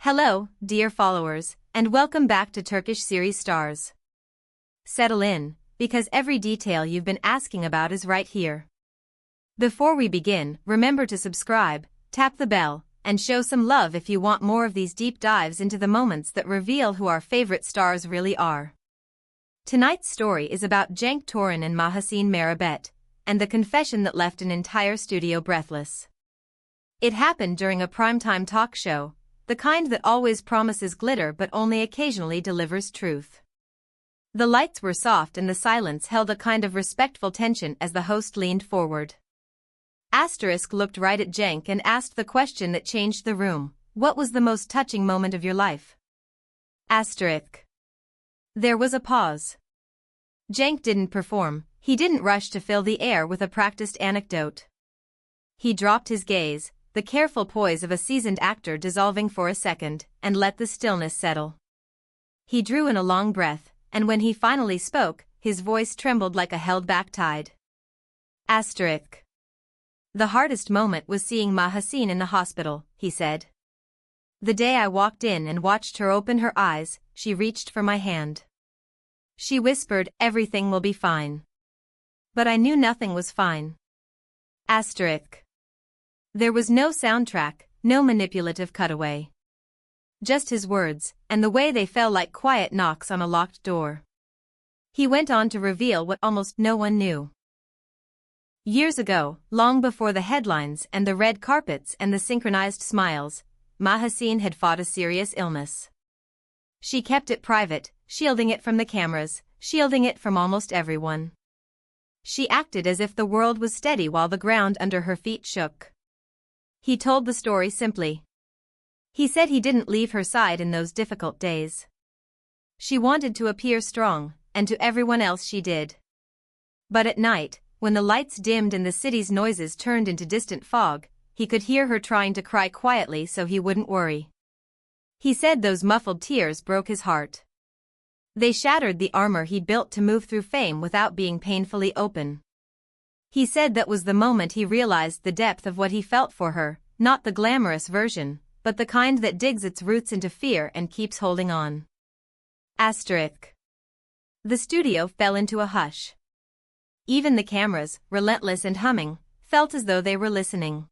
Hello, dear followers, and welcome back to Turkish series stars. Settle in, because every detail you've been asking about is right here. Before we begin, remember to subscribe, tap the bell, and show some love if you want more of these deep dives into the moments that reveal who our favorite stars really are. Tonight's story is about Cenk and Mahassine Merabet, and the confession that left an entire studio breathless. It happened during a primetime talk show, the kind that always promises glitter but only occasionally delivers truth. The lights were soft and the silence held a kind of respectful tension as the host leaned forward. Asterisk looked right at Cenk and asked the question that changed the room. What was the most touching moment of your life? Asterisk. There was a pause. Cenk didn't perform, he didn't rush to fill the air with a practiced anecdote. He dropped his gaze, the careful poise of a seasoned actor dissolving for a second, and let the stillness settle. He drew in a long breath, and when he finally spoke, his voice trembled like a held-back tide. Asterisk. The hardest moment was seeing Mahassine in the hospital, he said. The day I walked in and watched her open her eyes, she reached for my hand. She whispered, "Everything will be fine." But I knew nothing was fine. Asterisk. There was no soundtrack, no manipulative cutaway. Just his words, and the way they fell like quiet knocks on a locked door. He went on to reveal what almost no one knew. Years ago, long before the headlines and the red carpets and the synchronized smiles, Mahassine had fought a serious illness. She kept it private, shielding it from the cameras, shielding it from almost everyone. She acted as if the world was steady while the ground under her feet shook. He told the story simply. He said he didn't leave her side in those difficult days. She wanted to appear strong, and to everyone else she did. But at night, when the lights dimmed and the city's noises turned into distant fog, he could hear her trying to cry quietly so he wouldn't worry. He said those muffled tears broke his heart. They shattered the armor he'd built to move through fame without being painfully open. He said that was the moment he realized the depth of what he felt for her, not the glamorous version, but the kind that digs its roots into fear and keeps holding on. Asterisk. The studio fell into a hush. Even the cameras, relentless and humming, felt as though they were listening.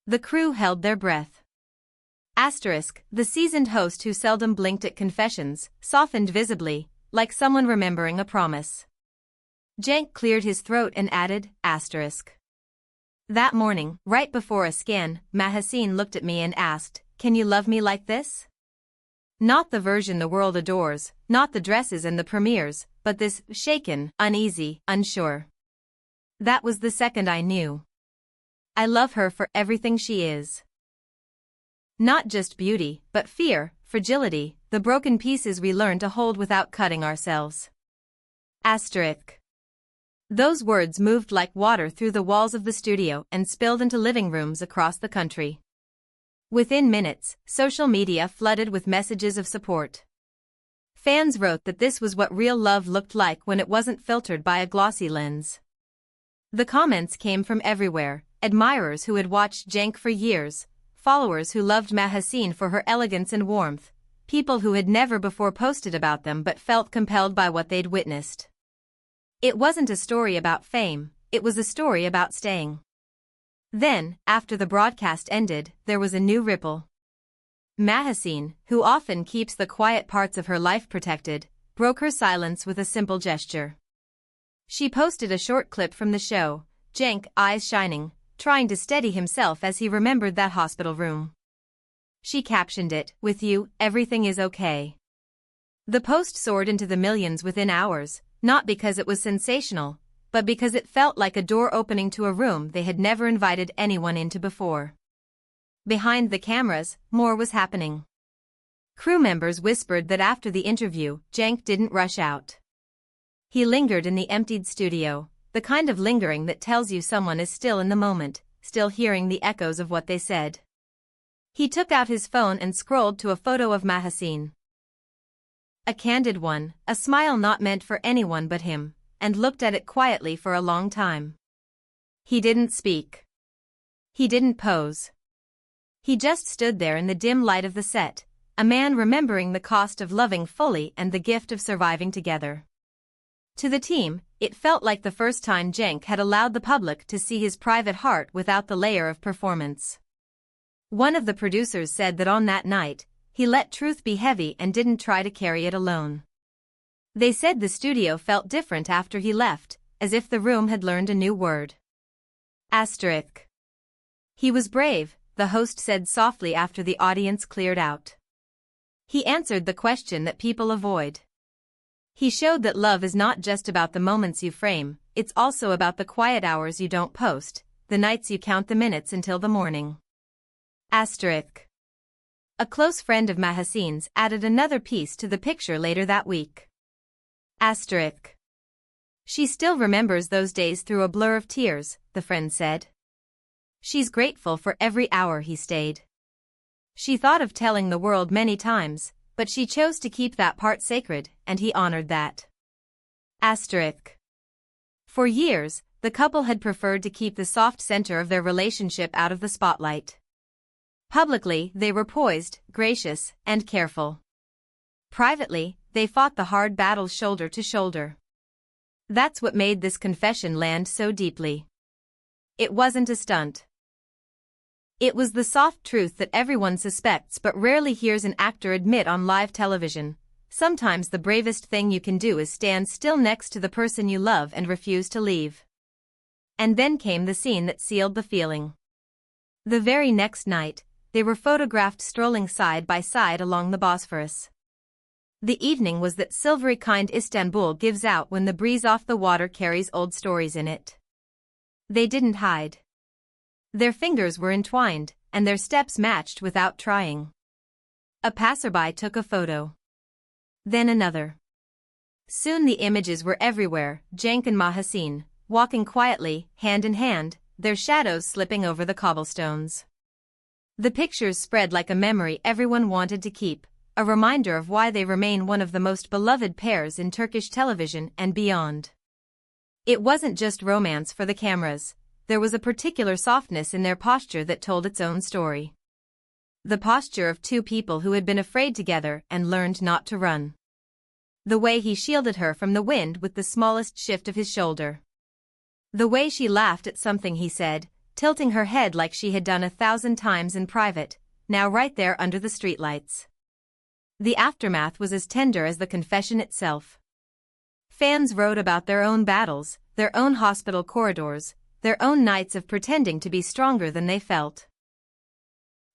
The crew held their breath. Asterisk, the seasoned host who seldom blinked at confessions, softened visibly, like someone remembering a promise. Cenk cleared his throat and added, asterisk. That morning, right before a scan, Mahassine looked at me and asked, "Can you love me like this?" Not the version the world adores, not the dresses and the premieres, but this, shaken, uneasy, unsure. That was the second I knew. I love her for everything she is. Not just beauty, but fear, fragility, the broken pieces we learn to hold without cutting ourselves. Asterisk. Those words moved like water through the walls of the studio and spilled into living rooms across the country. Within minutes, social media flooded with messages of support. Fans wrote that this was what real love looked like when it wasn't filtered by a glossy lens. The comments came from everywhere, admirers who had watched Cenk for years, followers who loved Mahassine for her elegance and warmth, people who had never before posted about them but felt compelled by what they'd witnessed. It wasn't a story about fame, it was a story about staying. Then, after the broadcast ended, there was a new ripple. Mahassine, who often keeps the quiet parts of her life protected, broke her silence with a simple gesture. She posted a short clip from the show, Cenk, eyes shining, trying to steady himself as he remembered that hospital room. She captioned it, "With you, everything is okay." The post soared into the millions within hours, not because it was sensational, but because it felt like a door opening to a room they had never invited anyone into before. Behind the cameras, more was happening. Crew members whispered that after the interview, Cenk didn't rush out. He lingered in the emptied studio, the kind of lingering that tells you someone is still in the moment, still hearing the echoes of what they said. He took out his phone and scrolled to a photo of Mahassine. A candid one, a smile not meant for anyone but him, and looked at it quietly for a long time. He didn't speak. He didn't pose. He just stood there in the dim light of the set, a man remembering the cost of loving fully and the gift of surviving together. To the team, it felt like the first time Cenk had allowed the public to see his private heart without the layer of performance. One of the producers said that on that night, he let truth be heavy and didn't try to carry it alone. They said the studio felt different after he left, as if the room had learned a new word. Asterisk. He was brave, the host said softly after the audience cleared out. He answered the question that people avoid. He showed that love is not just about the moments you frame, it's also about the quiet hours you don't post, the nights you count the minutes until the morning. Asterisk. A close friend of Mahassine's added another piece to the picture later that week. Asterisk. She still remembers those days through a blur of tears, the friend said. She's grateful for every hour he stayed. She thought of telling the world many times, but she chose to keep that part sacred, and he honored that. Asterisk. For years, the couple had preferred to keep the soft center of their relationship out of the spotlight. Publicly, they were poised, gracious, and careful. Privately, they fought the hard battles shoulder to shoulder. That's what made this confession land so deeply. It wasn't a stunt. It was the soft truth that everyone suspects but rarely hears an actor admit on live television. Sometimes the bravest thing you can do is stand still next to the person you love and refuse to leave. And then came the scene that sealed the feeling. The very next night, they were photographed strolling side by side along the Bosphorus. The evening was that silvery kind Istanbul gives out when the breeze off the water carries old stories in it. They didn't hide. Their fingers were entwined, and their steps matched without trying. A passerby took a photo. Then another. Soon the images were everywhere, Cenk and Mahassine, walking quietly, hand in hand, their shadows slipping over the cobblestones. The pictures spread like a memory everyone wanted to keep, a reminder of why they remain one of the most beloved pairs in Turkish television and beyond. It wasn't just romance for the cameras, there was a particular softness in their posture that told its own story. The posture of two people who had been afraid together and learned not to run. The way he shielded her from the wind with the smallest shift of his shoulder. The way she laughed at something he said, tilting her head like she had done 1,000 times in private, now right there under the streetlights. The aftermath was as tender as the confession itself. Fans wrote about their own battles, their own hospital corridors, their own nights of pretending to be stronger than they felt.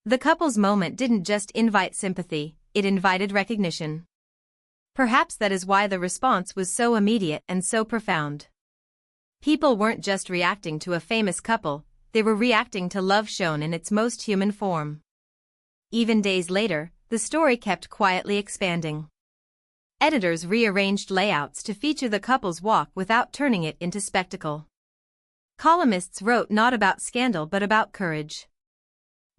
The couple's moment didn't just invite sympathy, it invited recognition. Perhaps that is why the response was so immediate and so profound. People weren't just reacting to a famous couple, they were reacting to love shown in its most human form. Even days later, the story kept quietly expanding. Editors rearranged layouts to feature the couple's walk without turning it into spectacle. Columnists wrote not about scandal but about courage.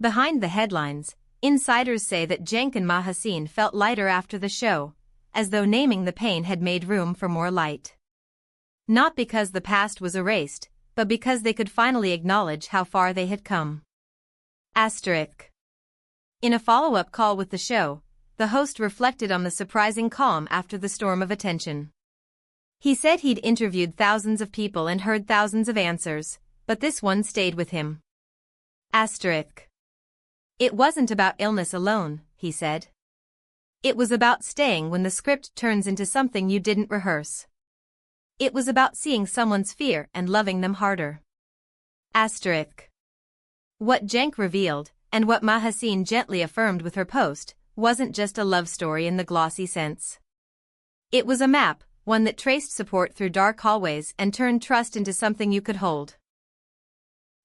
Behind the headlines, insiders say that Cenk and Mahassine felt lighter after the show, as though naming the pain had made room for more light. Not because the past was erased, but because they could finally acknowledge how far they had come. Asterisk. In a follow-up call with the show, the host reflected on the surprising calm after the storm of attention. He said he'd interviewed thousands of people and heard thousands of answers, but this one stayed with him. Asterisk. It wasn't about illness alone, he said. It was about staying when the script turns into something you didn't rehearse. It was about seeing someone's fear and loving them harder. Asterisk. What Cenk revealed, and what Mahassine gently affirmed with her post, wasn't just a love story in the glossy sense. It was a map, one that traced support through dark hallways and turned trust into something you could hold.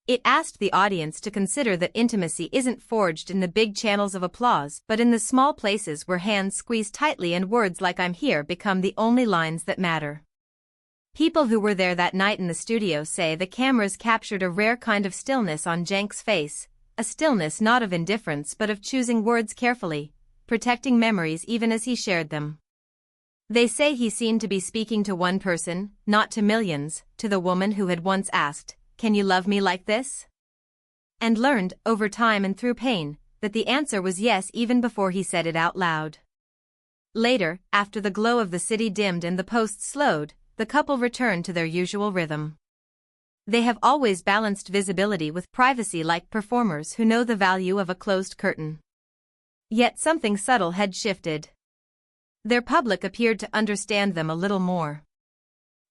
It asked the audience to consider that intimacy isn't forged in the big channels of applause but in the small places where hands squeeze tightly and words like "I'm here" become the only lines that matter. People who were there that night in the studio say the cameras captured a rare kind of stillness on Cenk's face, a stillness not of indifference but of choosing words carefully, protecting memories even as he shared them. They say he seemed to be speaking to one person, not to millions, to the woman who had once asked, "Can you love me like this?" and learned, over time and through pain, that the answer was yes even before he said it out loud. Later, after the glow of the city dimmed and the posts slowed, the couple returned to their usual rhythm. They have always balanced visibility with privacy like performers who know the value of a closed curtain. Yet something subtle had shifted. Their public appeared to understand them a little more.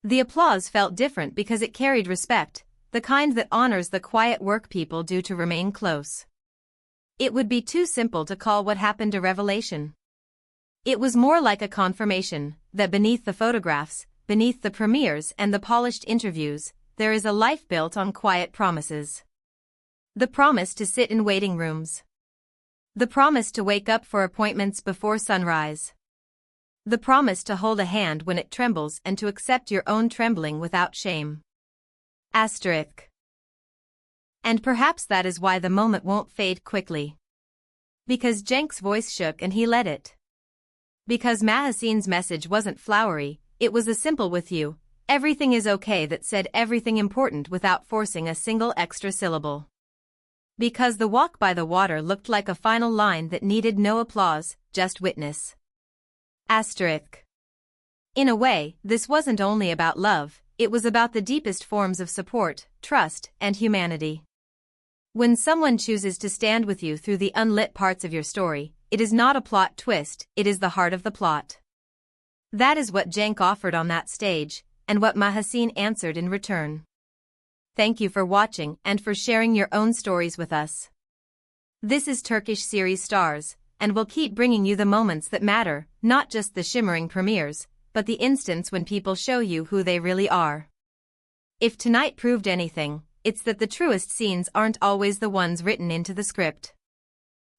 The applause felt different because it carried respect, the kind that honors the quiet work people do to remain close. It would be too simple to call what happened a revelation. It was more like a confirmation that beneath the photographs, beneath the premieres and the polished interviews, there is a life built on quiet promises. The promise to sit in waiting rooms. The promise to wake up for appointments before sunrise. The promise to hold a hand when it trembles and to accept your own trembling without shame. Asterisk. And perhaps that is why the moment won't fade quickly. Because Cenk's voice shook and he let it. Because Mahassine's message wasn't flowery, it was a simple "with you, everything is okay" that said everything important without forcing a single extra syllable. Because the walk by the water looked like a final line that needed no applause, just witness. Asterisk. In a way, this wasn't only about love, it was about the deepest forms of support, trust, and humanity. When someone chooses to stand with you through the unlit parts of your story, it is not a plot twist, it is the heart of the plot. That is what Cenk offered on that stage, and what Mahassine answered in return. Thank you for watching and for sharing your own stories with us. This is Turkish series Stars, and we'll keep bringing you the moments that matter, not just the shimmering premieres, but the instants when people show you who they really are. If tonight proved anything, it's that the truest scenes aren't always the ones written into the script.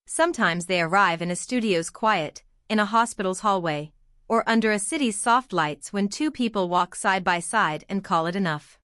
Sometimes they arrive in a studio's quiet, in a hospital's hallway, or under a city's soft lights when two people walk side by side and call it enough.